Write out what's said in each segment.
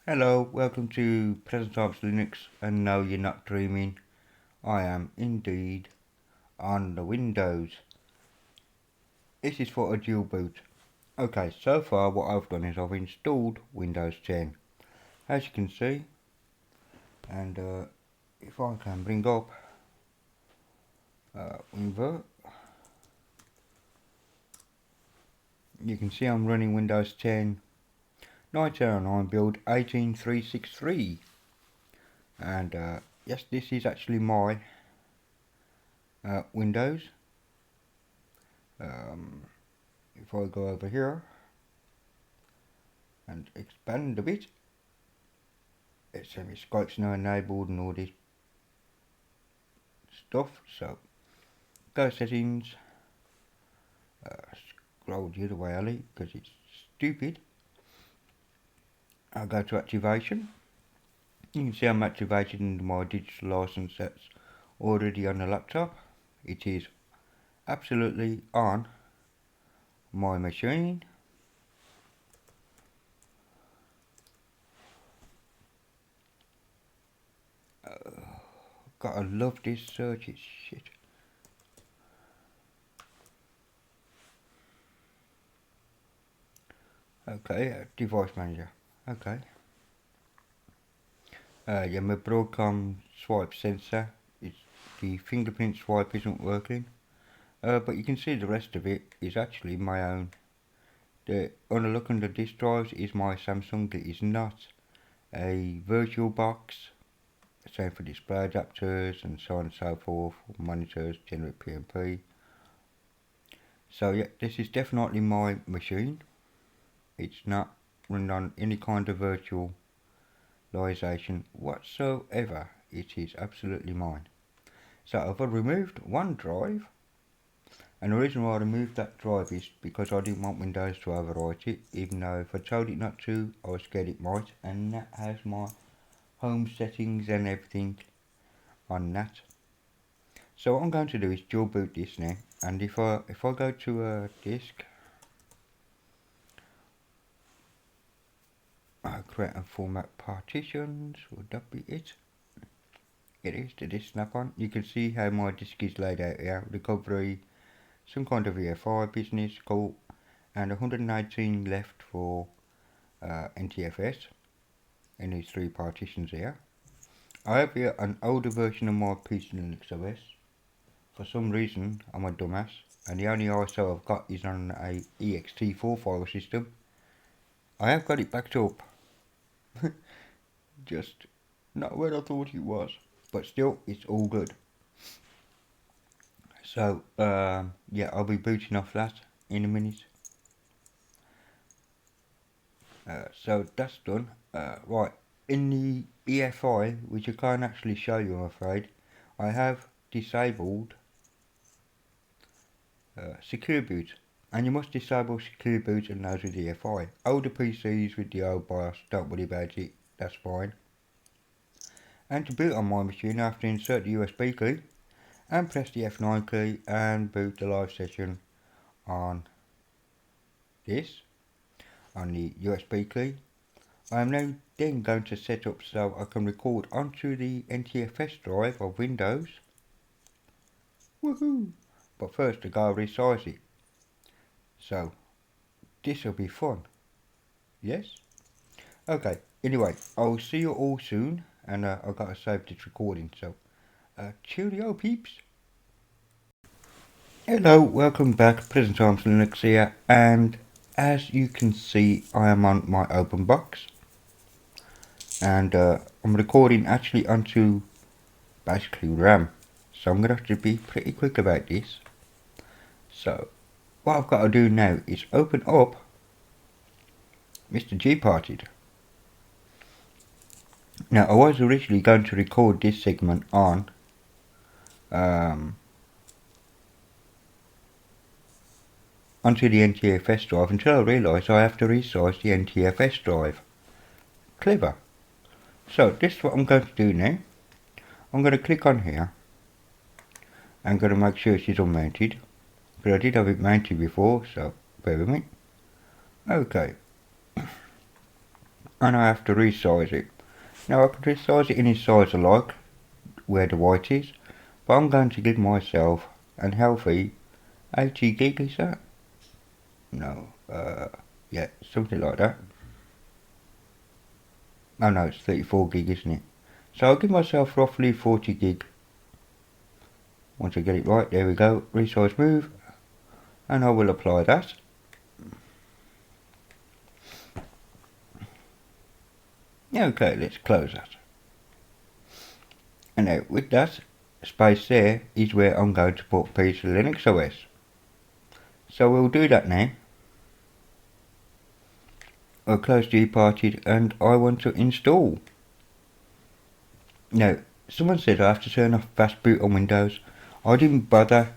Hello, welcome to Present Times Linux, and no, you're not dreaming. I am indeed on the Windows. This is for a dual boot. Okay, so far what I've done is I've installed Windows 10, as you can see, and if I can bring up Winver, you can see I'm running Windows 10 1909 build 18363, and yes, this is actually my Windows. If I go over here and expand a bit, it's Skype's now enabled and all this stuff. So go settings, scroll the other way Ali because it's stupid. I'll go to activation. You can see I'm activated into my digital license that's already on the laptop. It is absolutely on my machine. Gotta love this search, it's shit. Okay, device manager. Okay. Yeah, my Broadcom swipe sensor. It's the fingerprint swipe isn't working. But you can see the rest of it is actually my own. On the look under disk drives is my Samsung. It is not a virtual box. Same for display adapters and so on and so forth. Monitors, generate PMP. So yeah, this is definitely my machine. It's not run on any kind of virtualization whatsoever. It is absolutely mine. So I've removed one drive, and the reason why I removed that drive is because I didn't want Windows to overwrite it, even though if I told it not to, I was scared it might, and that has my home settings and everything on that. So what I'm going to do is dual boot this now, and if I go to a disk, I create and format partitions. Would that be it? It is the disk snap-on. You can see how my disk is laid out here. Recovery, some kind of EFI business, cool, and 118 left for NTFS in these three partitions here. I have here an older version of my PC Linux OS. For some reason, I'm a dumbass, and the only ISO I've got is on a ext4 file system. I have got it backed up, just not where I thought it was, but still, it's all good. So, yeah, I'll be booting off that in a minute. So that's done. Right, in the EFI, which I can't actually show you, I'm afraid, I have disabled secure boot, and you must disable secure boot and those with EFI. Older PCs with the old BIOS, don't worry about it, that's fine. And to boot on my machine, I have to insert the USB key and press the F9 key and boot the live session on this, on the USB key. I am now then going to set up so I can record onto the NTFS drive of Windows. Woohoo! But first I gotta resize it. So this'll be fun. Yes? Okay, anyway, I'll see you all soon, and I've got to save this recording, so cheerio peeps. Hello, welcome back, Present Times Linux here, and as you can see I am on my open box, and I'm recording actually onto basically RAM, so I'm going to have to be pretty quick about this. So what I've got to do now is open up Mr. Gparted. Now I was originally going to record this segment on onto the NTFS drive until I realised I have to resize the NTFS drive. Clever. So this is what I'm going to do now. I'm going to click on here. I'm going to make sure it is unmounted, but I did have it mounted before, so bear with me. Okay. and I have to resize it. Now I can resize it any size I like, where the white is, but I'm going to give myself a healthy 80 gig, is that? No, yeah, something like that. Oh no, it's 34 gig, isn't it? So I'll give myself roughly 40 gig. Once I get it right, there we go, resize move, and I will apply that. Okay, let's close that. And now with that space there is where I'm going to put PC Linux OS. So we'll do that now. I'll close gparted and I want to install. Now, someone said I have to turn off fast boot on Windows. I didn't bother,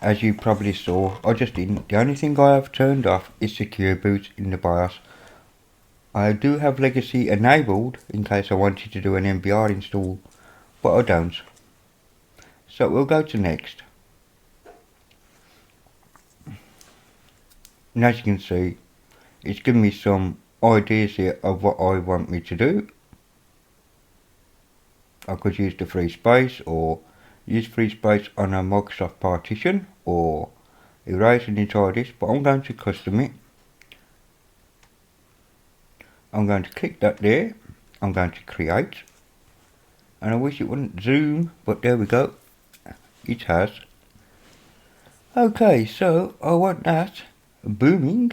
as you probably saw, I just didn't. The only thing I have turned off is secure boot in the BIOS. I do have legacy enabled in case I wanted to do an MBR install, but I don't. So we'll go to next. And as you can see, it's giving me some ideas here of what I want me to do. I could use the free space, or use free space on a Microsoft partition, or erase and entire disk, but I'm going to custom it. I'm going to click that there, I'm going to create, and I wish it wouldn't zoom, but there we go, it has. Okay, so I want that booming,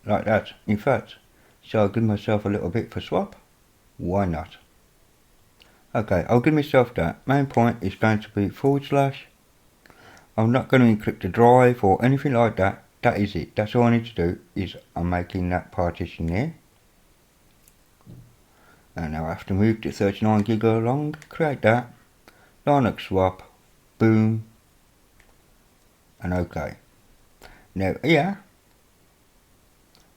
like that, in fact, so I'll give myself a little bit for swap, why not? Okay, I'll give myself that. Main point is going to be /. I'm not going to encrypt the drive or anything like that. That is it. That's all I need to do is I'm making that partition there. And now I have to move to 39 gig along, create that, Linux swap, boom, and OK. Now here,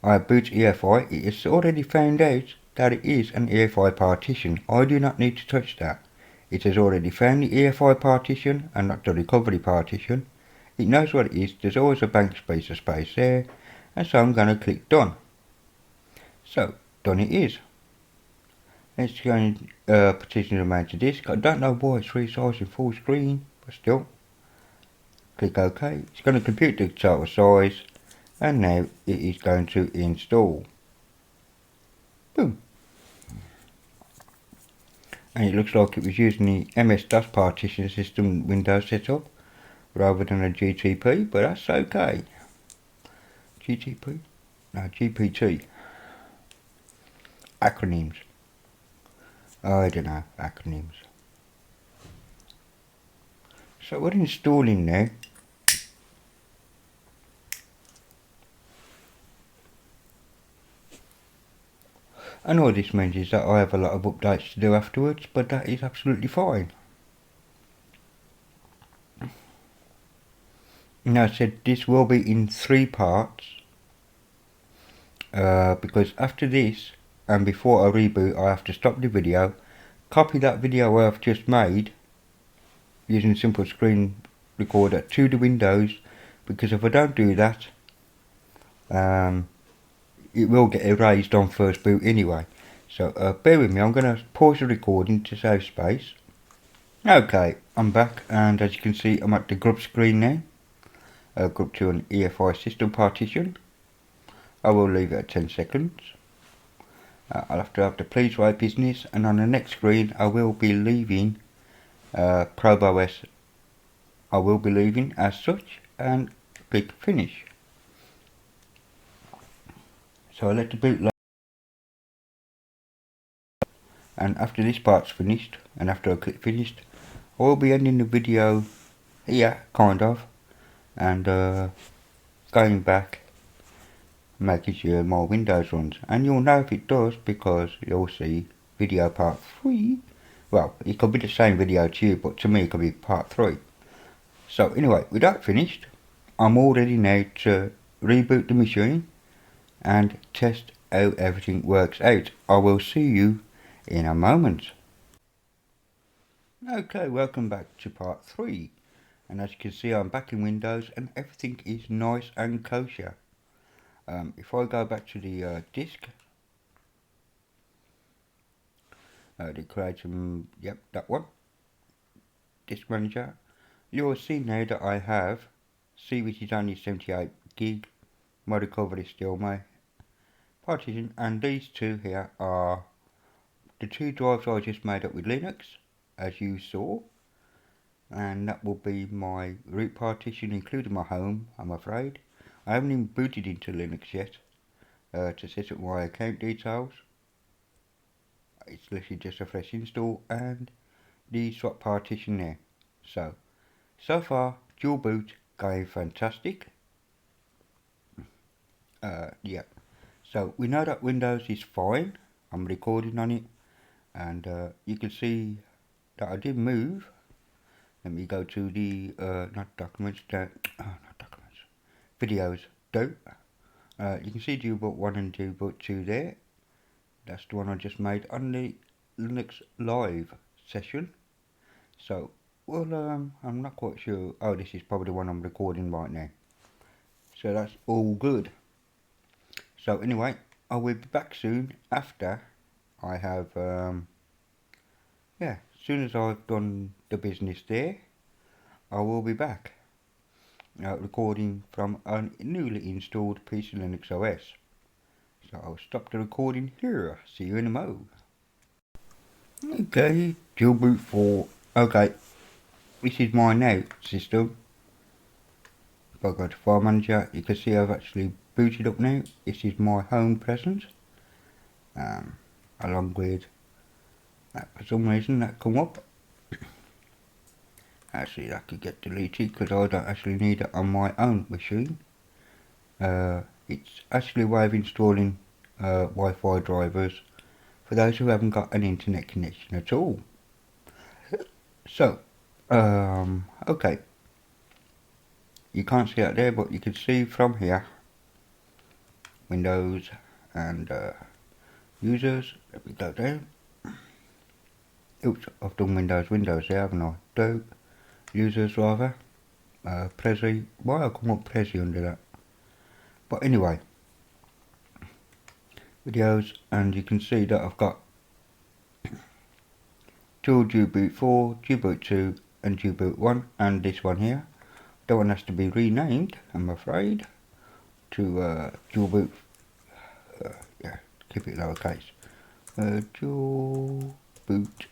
I have boot EFI. It is already found out that it is an EFI partition. I do not need to touch that. It has already found the EFI partition and not the recovery partition. It knows what it is. There's always a blank space of space there, and so I'm going to click done. So done it is. Let's go and partition the main to disk. I don't know why it's resizing full screen, but still. Click OK. It's going to compute the total size, and now it is going to install. Boom. And it looks like it was using the MS-DOS partition system Windows setup rather than a GTP, but that's okay. GTP? No, GPT. Acronyms. I don't know, acronyms. So we're installing now. And all this means is that I have a lot of updates to do afterwards, but that is absolutely fine. Now I said this will be in 3 parts, because after this and before I reboot I have to stop the video, copy that video I've just made using simple screen recorder to the Windows, because if I don't do that it will get erased on first boot anyway. So bear with me, I'm going to pause the recording to save space. Okay, I'm back, and as you can see I'm at the grub screen now. Grub to an EFI system partition. I will leave it at 10 seconds. I'll have to have the please wait business, and on the next screen I will be leaving Probe OS. I will be leaving as such, and click finish. So I let the boot load, and after this part's finished, and after I click finished, I will be ending the video here, kind of, and going back, making sure my Windows runs, and you'll know if it does because you'll see video part 3. Well, it could be the same video to you, but to me it could be part 3. So anyway, with that finished, I'm all ready now to reboot the machine and test how everything works out. I will see you in a moment. Okay, welcome back to part 3, and as you can see I'm back in Windows and everything is nice and kosher. If I go back to the disk, the creator, yep, that one, disk manager, you'll see now that I have C, which is only 78 gig. My recovery is still my partition, and these two here are the two drives I just made up with Linux, as you saw, and that will be my root partition, including my home, I'm afraid. I haven't even booted into Linux yet to set up my account details. It's literally just a fresh install, and the swap partition there. So far, dual boot going fantastic. Yeah. So we know that Windows is fine. I'm recording on it, and you can see that I did move. Let me go to the not documents, not documents, videos. You can see dual boot 1 and dual boot 2 there. That's the one I just made on the Linux Live session. So, well, I'm not quite sure. Oh, this is probably the one I'm recording right now. So that's all good. So anyway, I will be back soon after I have, as soon as I've done the business there, I will be back recording from a newly installed PC Linux OS. So I'll stop the recording here. See you in a mo. Okay, dual boot 4. Okay, this is my now system. If I go to File Manager, you can see I've actually booted up now. This is my home present, along with that. For some reason that come up. Actually, that could get deleted because I don't actually need it on my own machine. It's actually a way of installing Wi-Fi drivers for those who haven't got an internet connection at all. So, okay. You can't see that there, but you can see from here, Windows and users. Let me go down. Oops, I've done Windows there, haven't I? Users rather. Prezi. Why I come up Prezi under that? But anyway, videos, and you can see that I've got dual boot 4, boot 2, and boot 1, and this one here. That one has to be renamed, I'm afraid, to dual boot. Yeah, keep it lowercase. Dual boot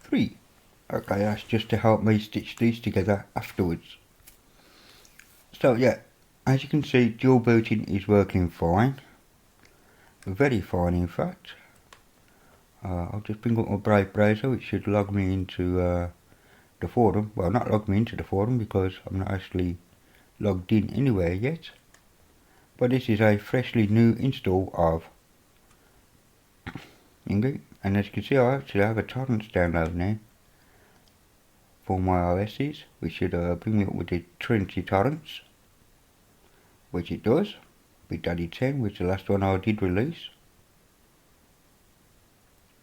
3. Okay, that's just to help me stitch these together afterwards. So yeah, as you can see, dual booting is working fine. Very fine, in fact. I'll just bring up my Brave browser, which should log me into the forum. Well, not log me into the forum because I'm not actually logged in anywhere yet. But this is a freshly new install of Ingrate. And as you can see, I actually have a torrents download now for my OSs, which should bring me up with the Trinity torrents, which it does, with Daddy 10, which is the last one I did release.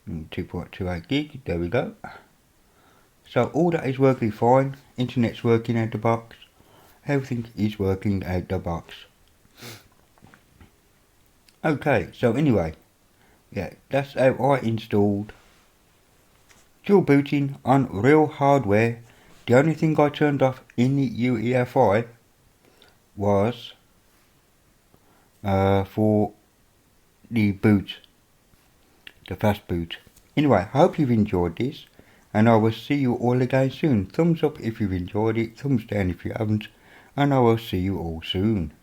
2.28 gig, there we go. So all that is working fine, internet's working out the box, everything is working out the box. Okay, so anyway, yeah, that's how I installed dual booting on real hardware. The only thing I turned off in the UEFI was for the boot, the fast boot. Anyway, I hope you've enjoyed this, and I will see you all again soon. Thumbs up if you've enjoyed it, thumbs down if you haven't, and I will see you all soon.